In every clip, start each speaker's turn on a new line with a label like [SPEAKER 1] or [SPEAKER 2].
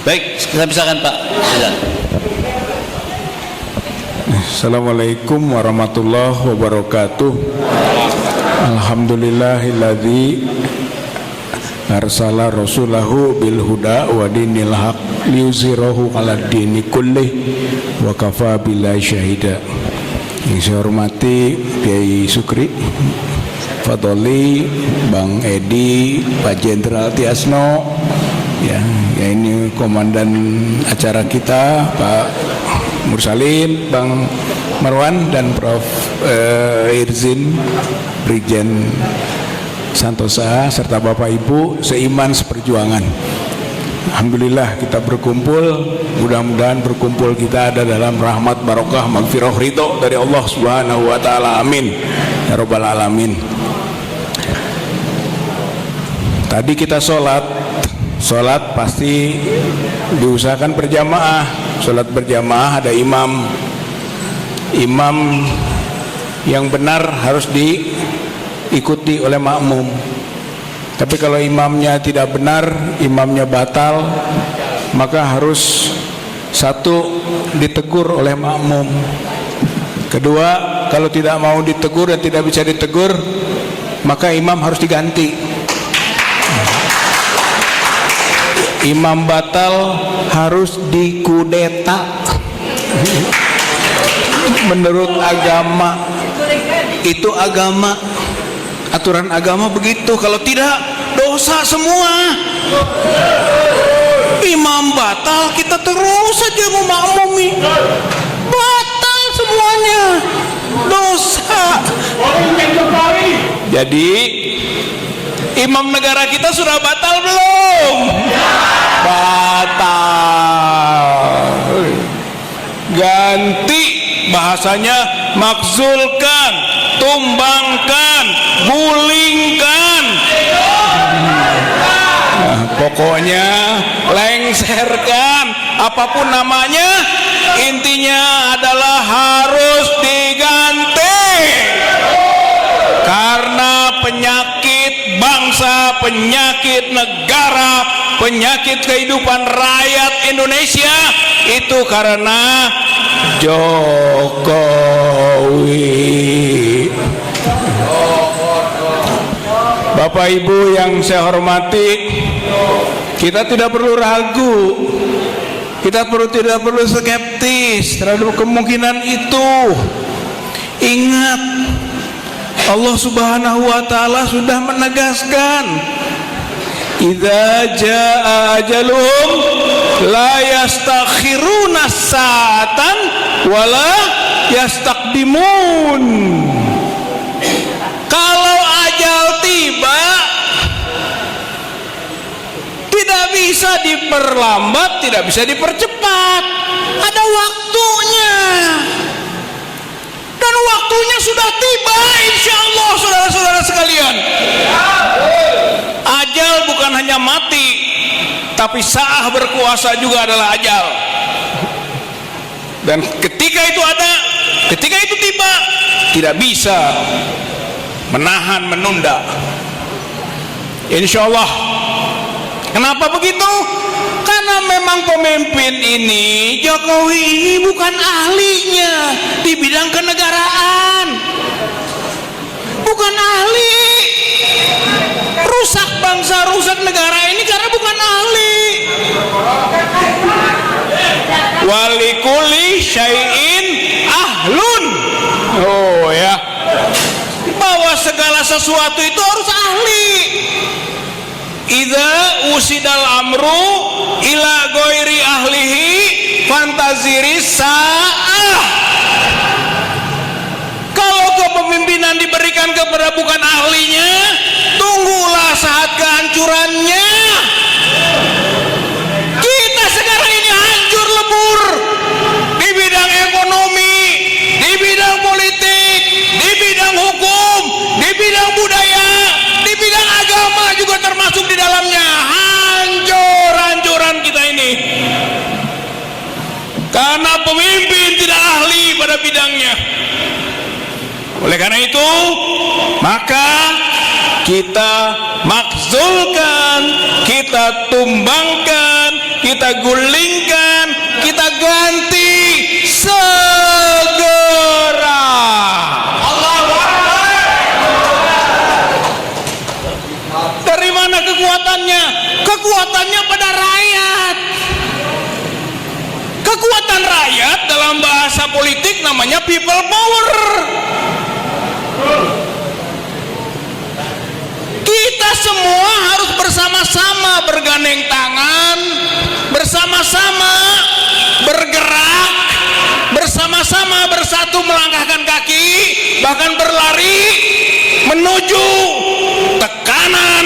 [SPEAKER 1] Baik, kita silakan Pak. Silakan.
[SPEAKER 2] Assalamualaikum warahmatullahi wabarakatuh. Alhamdulillahilladzi arsala rasulahu bil huda wa dinil haq liyuzhirahu 'alad dini kullih wa kafa billahi syahida. Yang saya hormati Kiai Sukri Fadoli, Bang Edi, Pak Jenderal Tiasno, ya ini komandan acara kita, Pak Mursalin, Bang Marwan, dan Prof. Irzin, Brigjen Santosa, serta Bapak Ibu seiman seperjuangan. Alhamdulillah kita berkumpul, mudah-mudahan berkumpul kita ada dalam rahmat, barokah, magfirah, ridho dari Allah Subhanahu wa taala. Amin ya rabbal alamin. Tadi kita sholat pasti diusahakan berjamaah. Sholat berjamaah ada imam yang benar harus diikuti oleh makmum. Tapi kalau imamnya tidak benar, imamnya batal, maka harus satu ditegur oleh makmum. Kedua, kalau tidak mau ditegur dan tidak bisa ditegur, maka imam harus diganti. Imam batal harus dikudeta. Menurut agama, itu agama, aturan agama begitu. Kalau tidak, dosa semua. Imam batal, kita terus saja memakmumi, batal semuanya, dosa. Jadi imam negara kita sudah batal belum? Batal. Ganti bahasanya, makzulkan, tumbangkan, gulingkan. Nah, pokoknya lengserkan, apapun namanya, intinya adalah harus diganti. Karena penyakit bangsa, penyakit negara, penyakit kehidupan rakyat Indonesia itu karena Jokowi. Bapak Ibu yang saya hormati, kita tidak perlu ragu, kita tidak perlu skeptis terhadap kemungkinan itu. Ingat, Allah Subhanahu wa taala sudah menegaskan, idza jaa ajaluhum la yastakhiruna sa'atan wala yastaqdimun. Kalau ajal tiba, tidak bisa diperlambat, tidak bisa dipercepat, ada waktunya. Dan waktunya sudah tiba, insya Allah, saudara-saudara sekalian. Ajal bukan hanya mati, tapi sa'ah berkuasa juga adalah ajal. Dan ketika itu ada, ketika itu tiba, tidak bisa menahan, menunda. Insya Allah. Kenapa begitu? Karena memang pemimpin ini, Jokowi ini bukan ahlinya di bidang kenegaraan, bukan ahli. Rusak bangsa, rusak negara ini karena bukan ahli. Walikuli syai'in ahlun. Oh ya, bahwa segala sesuatu itu harus ahli. Idza usidal amru ila ghairi ahlihi fantaziri sa'ah. Kalau kepemimpinan diberikan kepada bukan ahlinya, tunggulah saat kehancurannya. Kita sekarang ini hancur lebur di bidang ekonomi, di bidang politik, di bidang hukum, di bidang budaya, di bidang agama juga termasuk di dalamnya. Hancur-hancuran kita ini karena pemimpin tidak ahli pada bidangnya. Oleh karena itu, maka kita makzulkan, kita tumbangkan, kita
[SPEAKER 3] kita gulingkan, kita ganti segera. Dari mana kekuatannya? Kekuatannya pada rakyat. Kekuatan rakyat dalam bahasa politik namanya people power. Kita semua harus bersama-sama bergandeng tangan, bersama-sama bergerak, bersama-sama bersatu melangkahkan kaki, bahkan berlari menuju tekanan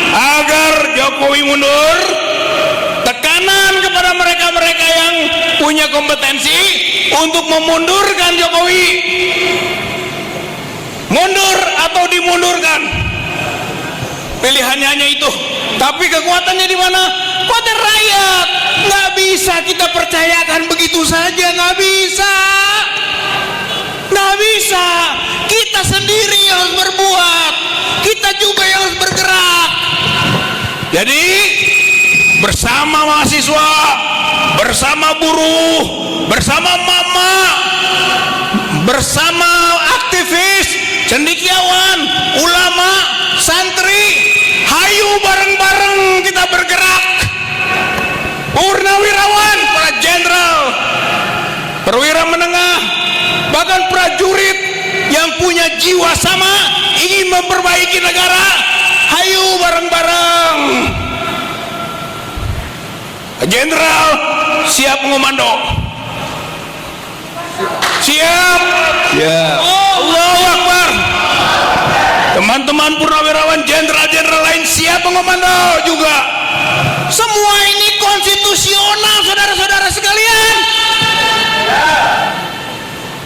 [SPEAKER 3] agar Jokowi mundur, tekanan kepada mereka-mereka yang punya kompetensi untuk memundurkan Jokowi, mundur atau dimundurkan. Pilihannya hanya itu. Tapi kekuatannya di mana? Kekuatan rakyat. Nggak bisa kita percayakan begitu saja, nggak bisa. Nggak bisa. Kita sendiri yang harus berbuat. Kita juga yang harus bergerak. Jadi bersama mahasiswa, bersama buruh, bersama mama, bersama aktivis, cendekiawan, ulama, santri, hayu bareng-bareng kita bergerak. Purnawirawan, para jenderal, perwira menengah, bahkan prajurit yang punya jiwa sama ingin memperbaiki negara, hayu bareng-bareng. Jenderal siap mengomando. Siap.
[SPEAKER 2] Ya.
[SPEAKER 3] Allahu Akbar. Teman-teman purnawirawan, jenderal-jenderal lain siap mengomando juga. Semua ini konstitusional, saudara-saudara sekalian.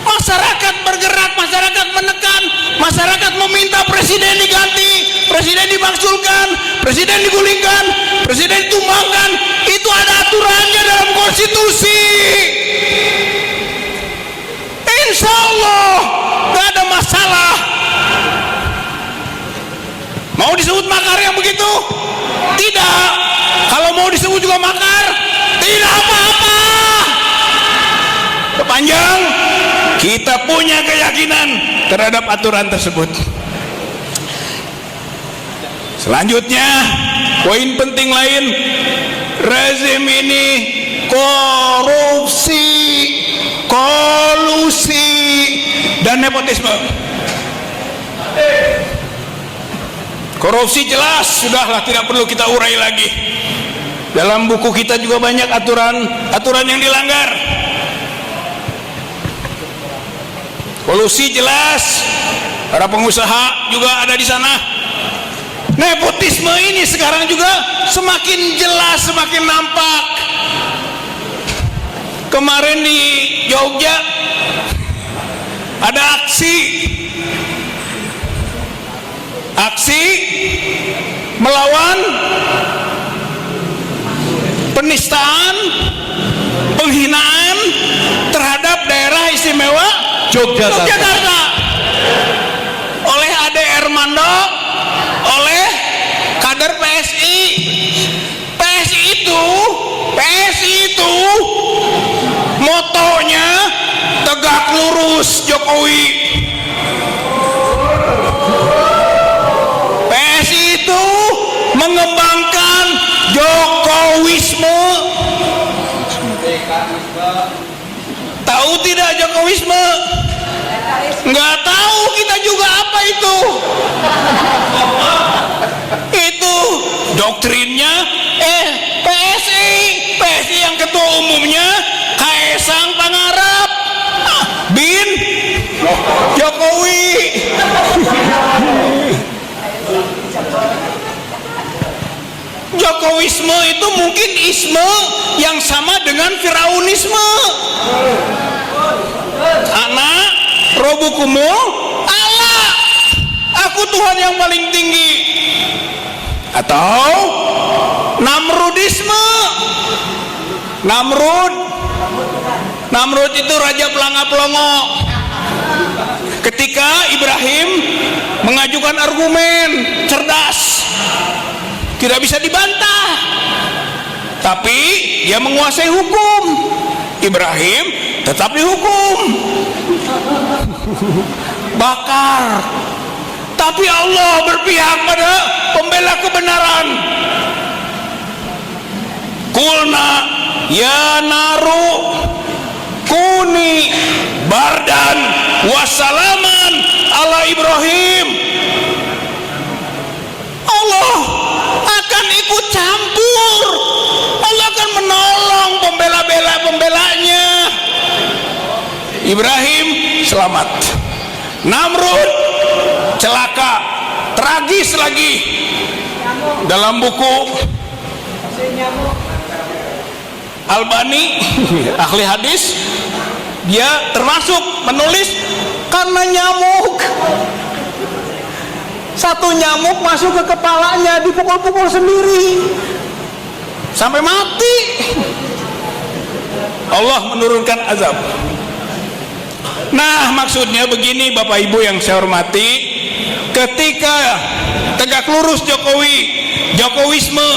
[SPEAKER 3] Masyarakat bergerak, masyarakat menekan, masyarakat meminta presiden diganti, presiden dimaksulkan, presiden digulingkan, presiden ditumbangkan. Itu ada aturannya dalam konstitusi. Insya Allah gak ada masalah. Mau disebut makar yang begitu? Tidak. Kalau mau disebut juga makar, tidak apa-apa. Kepanjang, kita punya keyakinan terhadap aturan tersebut. Selanjutnya, poin penting lain, rezim ini korupsi, kolusi, dan nepotisme. Korupsi jelas, sudahlah, tidak perlu kita urai lagi. Dalam buku kita juga banyak aturan yang dilanggar. Kolusi jelas, para pengusaha juga ada di sana. Nepotisme ini sekarang juga semakin jelas, semakin nampak. Kemarin di Jogja ada aksi melawan penistaan, penghinaan terhadap daerah istimewa Yogyakarta oleh Ade Armando, oleh kader PSI. PSI itu motonya tegak lurus Jokowi. PSI itu mengembangkan Jokowisme. Tahu tidak Jokowisme? Nggak tahu kita juga apa itu. Itu doktrinnya PSI yang ketua umumnya Kaesang Pangarep bin Jokowi. Jokowisme itu mungkin isme yang sama dengan Firaunisme. Anak robukumul Allah, aku Tuhan yang paling tinggi. Atau Namrudisme. Namrud itu raja pelanga-pelongo. Ketika Ibrahim mengajukan argumen cerdas, tidak bisa dibantah. tapi dia menguasai hukum. Ibrahim tetap dihukum, bakar. Tapi Allah berpihak pada pembela kebenaran. Kulna ya naru kuni bardan wassalaman ala Ibrahim. Allah akan ikut campur, Allah akan menolong pembelanya. Ibrahim selamat, Namrud celaka, tragis lagi. Dalam buku Albani ahli hadis, dia termasuk menulis karena nyamuk. Satu nyamuk masuk ke kepalanya, dipukul-pukul sendiri sampai mati. Allah menurunkan azab. Nah, maksudnya begini Bapak Ibu yang saya hormati, ketika tegak lurus Jokowisme,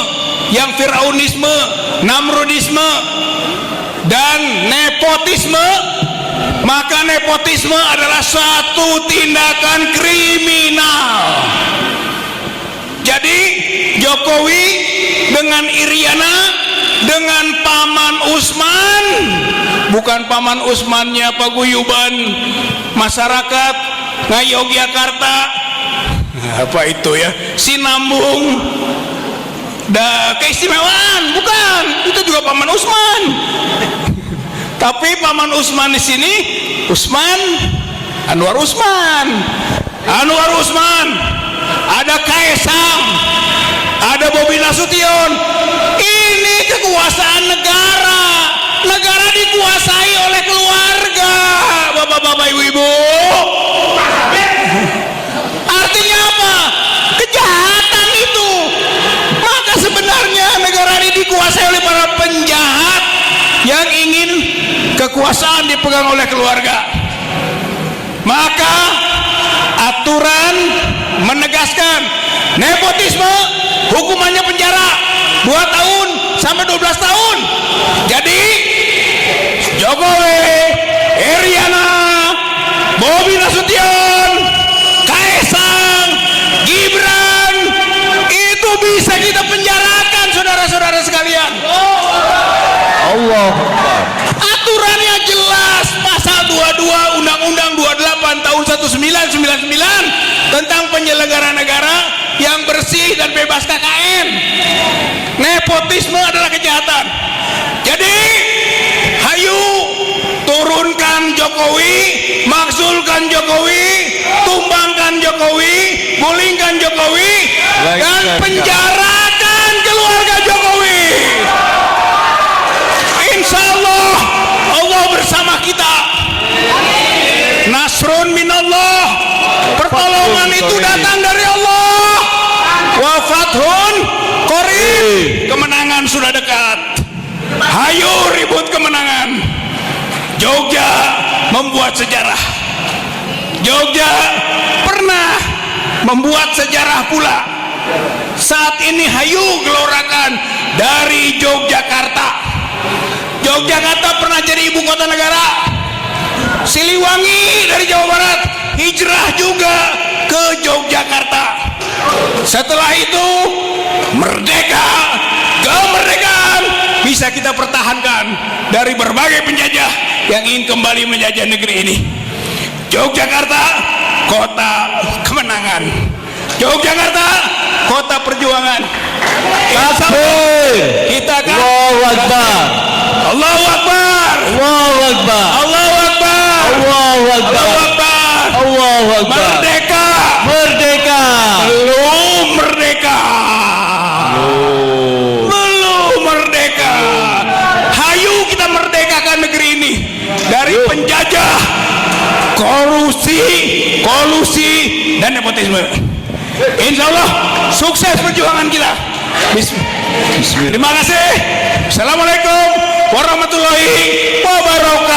[SPEAKER 3] yang Firaunisme, Namrudisme, dan nepotisme, maka nepotisme adalah suatu tindakan kriminal. Jadi Jokowi dengan Iriana, dengan Paman Usman, bukan Paman Usmannya paguyuban masyarakat Ngayogyakarta, apa itu ya, Sinambung, keistimewaan, bukan, itu juga Paman Usman. Tapi Paman Usman di sini Usman, Anwar Usman, ada Kaisang, ada Bobi Nasution. Ini kekuasaan negara. Negara dikuasai oleh keluarga, bapak-bapak, ibu-ibu. Artinya apa? Kejahatan itu. Maka sebenarnya negara ini dikuasai oleh para penjahat yang ingin kekuasaan dipegang oleh keluarga. Maka aturan menegaskan nepotisme hukumannya penjara 2 tahun sampai 12 tahun. Jadi Jokowi, Iriana, Bobi Nasution, Kaisang, Gibran, itu bisa kita penjarakan, saudara-saudara sekalian. Allah. Aturannya jelas, pasal 22 Undang-Undang 28 tahun 1999 tentang penyelenggara negara yang bersih dan bebas KKN. Nepotisme adalah kejahatan. Jadi hayu turunkan Jokowi, maksulkan Jokowi, tumbangkan Jokowi, gulingkan Jokowi, dan penjarakan keluarga Jokowi. Insya Allah, Allah bersama kita. Nasrun minallah, pertolongan itu datang dari Allah. Wa fathun qarib, kemenangan sudah dekat. Hayu ribut kemenangan. Jogja membuat sejarah. Jogja pernah membuat sejarah pula. Saat ini hayu gelorakan dari Yogyakarta. Yogyakarta pernah jadi ibu kota negara. Siliwangi dari Jawa Barat hijrah juga ke Yogyakarta. Setelah itu merdeka, kemerdekaan bisa kita pertahankan dari berbagai penjajah yang ingin kembali menjajah negeri ini. Yogyakarta kota kemenangan, Yogyakarta kota perjuangan. Kita akan
[SPEAKER 1] Allahu Akbar,
[SPEAKER 3] Allahu Akbar,
[SPEAKER 1] Allahu Akbar,
[SPEAKER 3] Allahu Akbar,
[SPEAKER 1] Allahu Akbar,
[SPEAKER 3] Allahu Akbar,
[SPEAKER 1] Allahu Akbar.
[SPEAKER 3] merdeka,
[SPEAKER 1] Merdeka.
[SPEAKER 3] belum merdeka, belum merdeka. Hayu kita merdekakan negeri ini dari penjajah, kolusi dan nepotisme. Insya Allah sukses perjuangan kita. Terima kasih. Assalamualaikum warahmatullahi wabarakatuh.